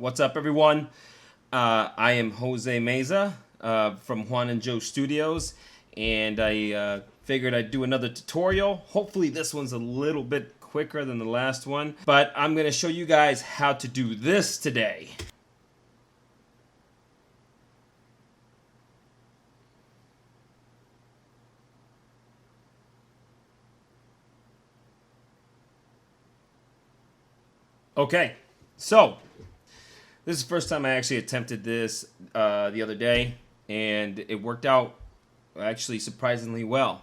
What's up, everyone? I am Jose Meza from Juan and Joe Studios, and I figured I'd do another tutorial. Hopefully this one's a little bit quicker than the last one, but I'm going to show you guys how to do this today. Okay, so this is the first time I actually attempted this the other day, and it worked out actually surprisingly well.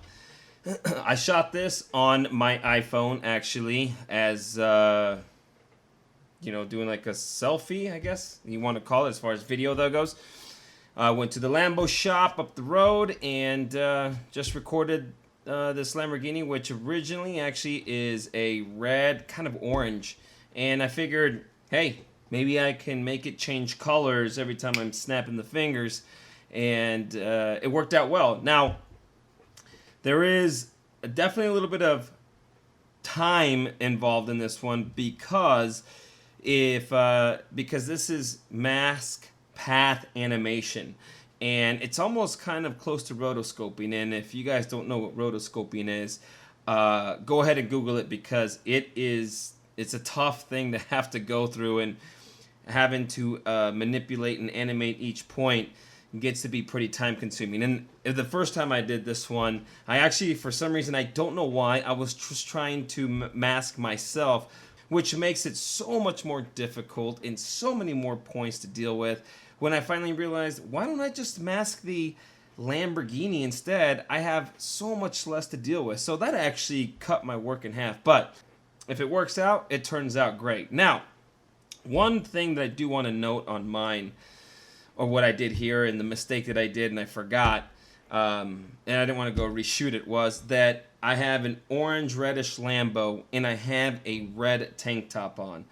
I shot this on my iPhone actually as doing like a selfie, I guess you want to call it, as far as video that goes. I went to the Lambo shop up the road and just recorded this Lamborghini, which originally actually is a red, kind of orange. And I figured, hey, maybe I can make it change colors every time I'm snapping the fingers. And it worked out well. Now, there is definitely a little bit of time involved in this one because this is mask path animation. And it's almost kind of close to rotoscoping. And if you guys don't know what rotoscoping is, go ahead and Google it, because it's a tough thing to have to go through, and having to manipulate and animate each point gets to be pretty time consuming. And the first time I did this one, I actually, for some reason, I don't know why, I was just trying to mask myself, which makes it so much more difficult and so many more points to deal with. When I finally realized, why don't I just mask the Lamborghini instead? I have so much less to deal with. So that actually cut my work in half. But if it works out, it turns out great. Now, one thing that I do want to note on mine, or what I did here, and the mistake that I did and I forgot, and I didn't want to go reshoot it, was that I have an orange reddish Lambo and I have a red tank top on.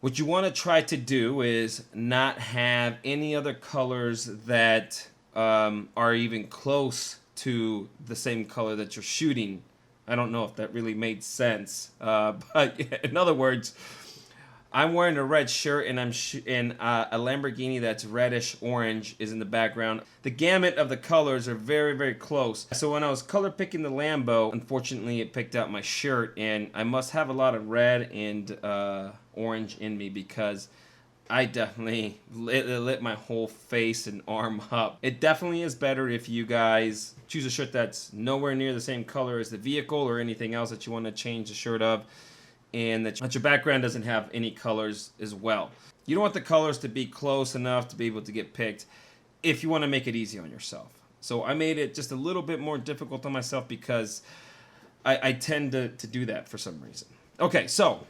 What you want to try to do is not have any other colors that are even close to the same color that you're shooting. I don't know if that really made sense, but in other words, I'm wearing a red shirt and I'm in a Lamborghini that's reddish orange is in the background. The gamut of the colors are very, very close. So when I was color picking the Lambo, unfortunately it picked out my shirt, and I must have a lot of red and orange in me, because I definitely lit my whole face and arm up. It definitely is better if you guys choose a shirt that's nowhere near the same color as the vehicle or anything else that you want to change the shirt of, and that your background doesn't have any colors as well. You don't want the colors to be close enough to be able to get picked if you want to make it easy on yourself. So I made it just a little bit more difficult on myself, because I tend to do that for some reason. Okay, so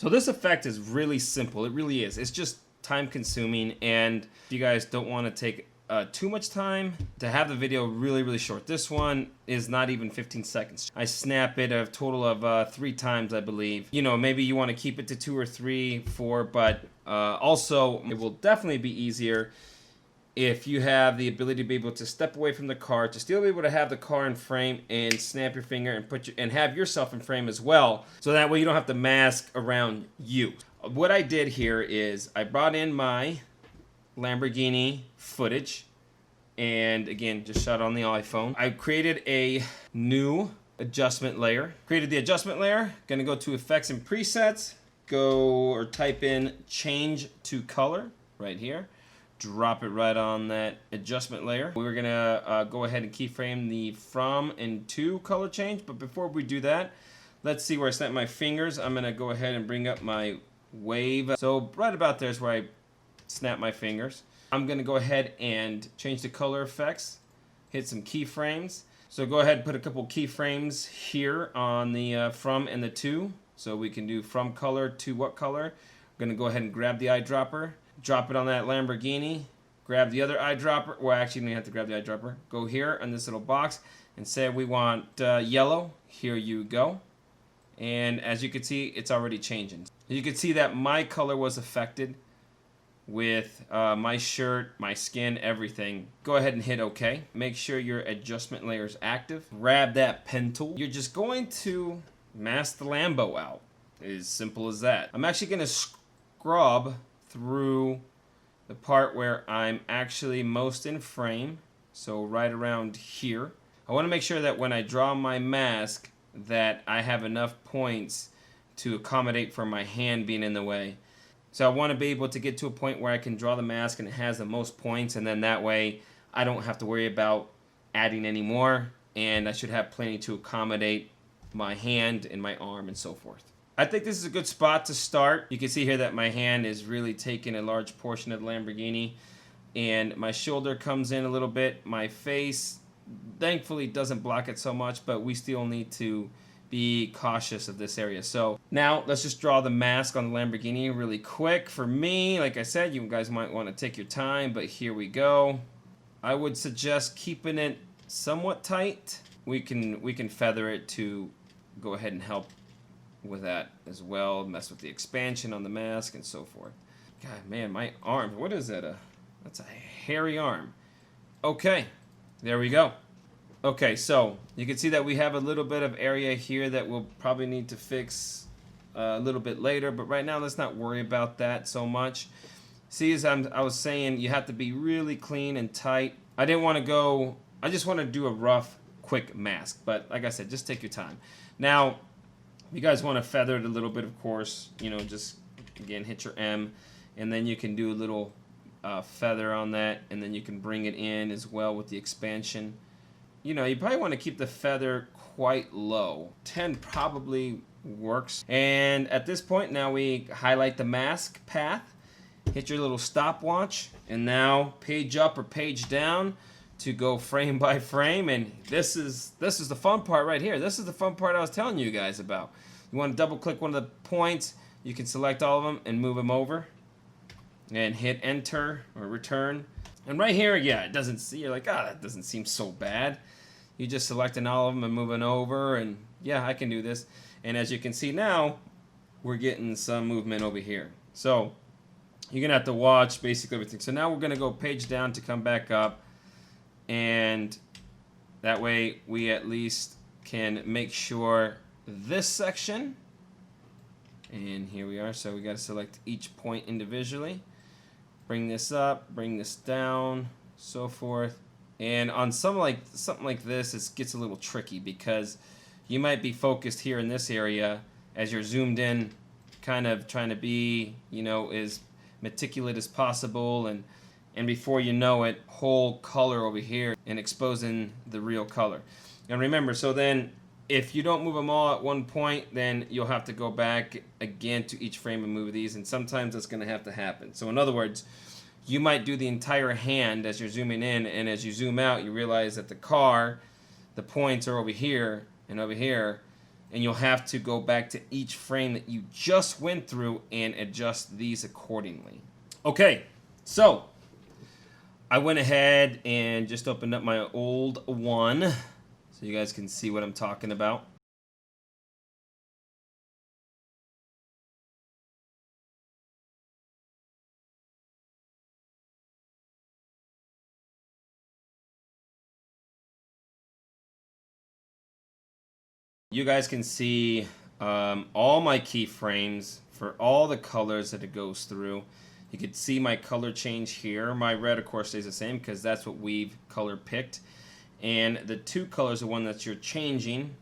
this effect is really simple. It really is. It's just time consuming, and if you guys don't want to take too much time, to have the video really, really short. This one is not even 15 seconds. I snap it a total of 3 times, I believe. You know, maybe you want to keep it to 2 or 3, 4, but also it will definitely be easier if you have the ability to be able to step away from the car, to still be able to have the car in frame and snap your finger and and have yourself in frame as well, so that way you don't have to mask around you. What I did here is I brought in my Lamborghini footage, and again, just shot on the iPhone. I created a new adjustment layer. Created the adjustment layer. Gonna go to effects and presets. Type in change to color right here. Drop it right on that adjustment layer. We're gonna go ahead and keyframe the from and to color change. But before we do that, let's see where I snap my fingers. I'm gonna go ahead and bring up my wave. So right about there is where I snap my fingers. I'm gonna go ahead and change the color effects, hit some keyframes. So go ahead and put a couple keyframes here on the from and the to, so we can do from color to what color. I'm gonna go ahead and grab the eyedropper, drop it on that Lamborghini, grab the other eyedropper. Well, actually, you don't have to grab the eyedropper. Go here on this little box and say we want yellow. Here you go. And as you can see, it's already changing. You can see that my color was affected with my shirt, my skin, everything. Go ahead and hit OK. Make sure your adjustment layer is active. Grab that pen tool. You're just going to mask the Lambo out. As simple as that. I'm actually going to scrub through the part where I'm actually most in frame, so right around here. I want to make sure that when I draw my mask that I have enough points to accommodate for my hand being in the way. So I want to be able to get to a point where I can draw the mask and it has the most points, and then that way I don't have to worry about adding any more, and I should have plenty to accommodate my hand and my arm and so forth. I think this is a good spot to start. You can see here that my hand is really taking a large portion of the Lamborghini, and my shoulder comes in a little bit. My face thankfully doesn't block it so much, but we still need to be cautious of this area. So now let's just draw the mask on the Lamborghini really quick. For me, like I said, you guys might want to take your time, but here we go. I would suggest keeping it somewhat tight. We can feather it to go ahead and help with that as well. Mess with the expansion on the mask and so forth. God, man, my arm. What is that? That's a hairy arm. Okay, there we go. Okay, so you can see that we have a little bit of area here that we'll probably need to fix a little bit later, but right now let's not worry about that so much. See, as I was saying, you have to be really clean and tight. I didn't want to go, I just want to do a rough, quick mask, but like I said, just take your time. Now, you guys want to feather it a little bit, of course, you know, just again hit your M, and then you can do a little feather on that, and then you can bring it in as well with the expansion. You know, you probably want to keep the feather quite low. 10 probably works. And at this point, now we highlight the mask path, hit your little stopwatch, and now page up or page down to go frame by frame. And this is the fun part right here. This is the fun part I was telling you guys about. You want to double click one of the points, you can select all of them and move them over and hit enter or return. And right here, yeah, it doesn't see, you're like, that doesn't seem so bad. You just selecting all of them and moving over, and yeah, I can do this. And as you can see now, we're getting some movement over here. So you're gonna have to watch basically everything. So now we're gonna go page down to come back up, and that way we at least can make sure this section, and here we are. So we gotta select each point individually. Bring this up, bring this down, so forth. And on something like this, it gets a little tricky because you might be focused here in this area as you're zoomed in, kind of trying to be, you know, as meticulous as possible, and before you know it, whole color over here and exposing the real color. And remember, so then if you don't move them all at one point, then you'll have to go back again to each frame and move these, and sometimes that's going to have to happen. So in other words, you might do the entire hand as you're zooming in, and as you zoom out, you realize that the car, the points are over here and over here, and you'll have to go back to each frame that you just went through and adjust these accordingly. Okay, so I went ahead and just opened up my old one so you guys can see what I'm talking about. You guys can see all my keyframes for all the colors that it goes through. You can see my color change here. My red, of course, stays the same because that's what we've color picked. And the two colors are one that you're changing.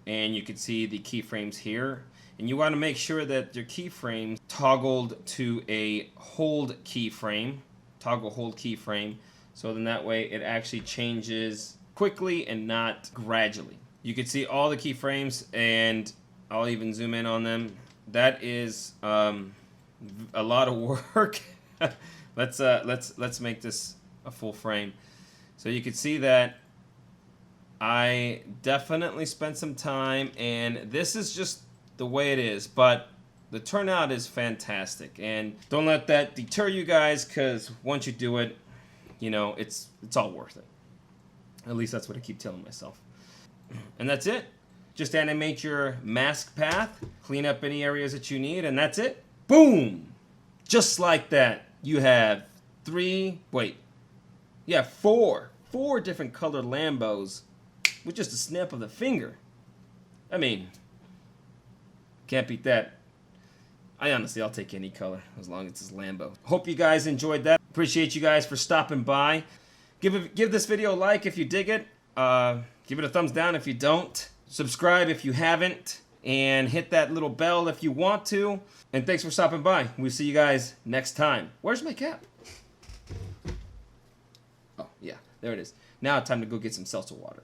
And you can see the keyframes here. And you want to make sure that your keyframes toggled to a hold keyframe. Toggle hold keyframe. So then that way it actually changes quickly and not gradually. You can see all the keyframes, and I'll even zoom in on them. That is a lot of work. Let's make this a full frame. So you can see that I definitely spent some time, and this is just the way it is, but the turnout is fantastic. And don't let that deter you guys, because once you do it, you know, it's all worth it. At least that's what I keep telling myself. And that's it. Just animate your mask path, clean up any areas that you need, and that's it. Boom! Just like that, you have four different colored Lambos with just a snap of the finger. I mean, can't beat that. I'll take any color as long as it's Lambo. Hope you guys enjoyed that. Appreciate you guys for stopping by. Give this video a like if you dig it. Give it a thumbs down if you don't. Subscribe if you haven't. And hit that little bell if you want to. And thanks for stopping by. We'll see you guys next time. Where's my cap? Oh, yeah. There it is. Now it's time to go get some seltzer water.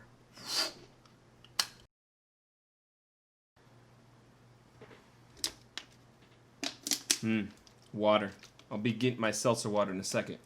Water. I'll be getting my seltzer water in a second.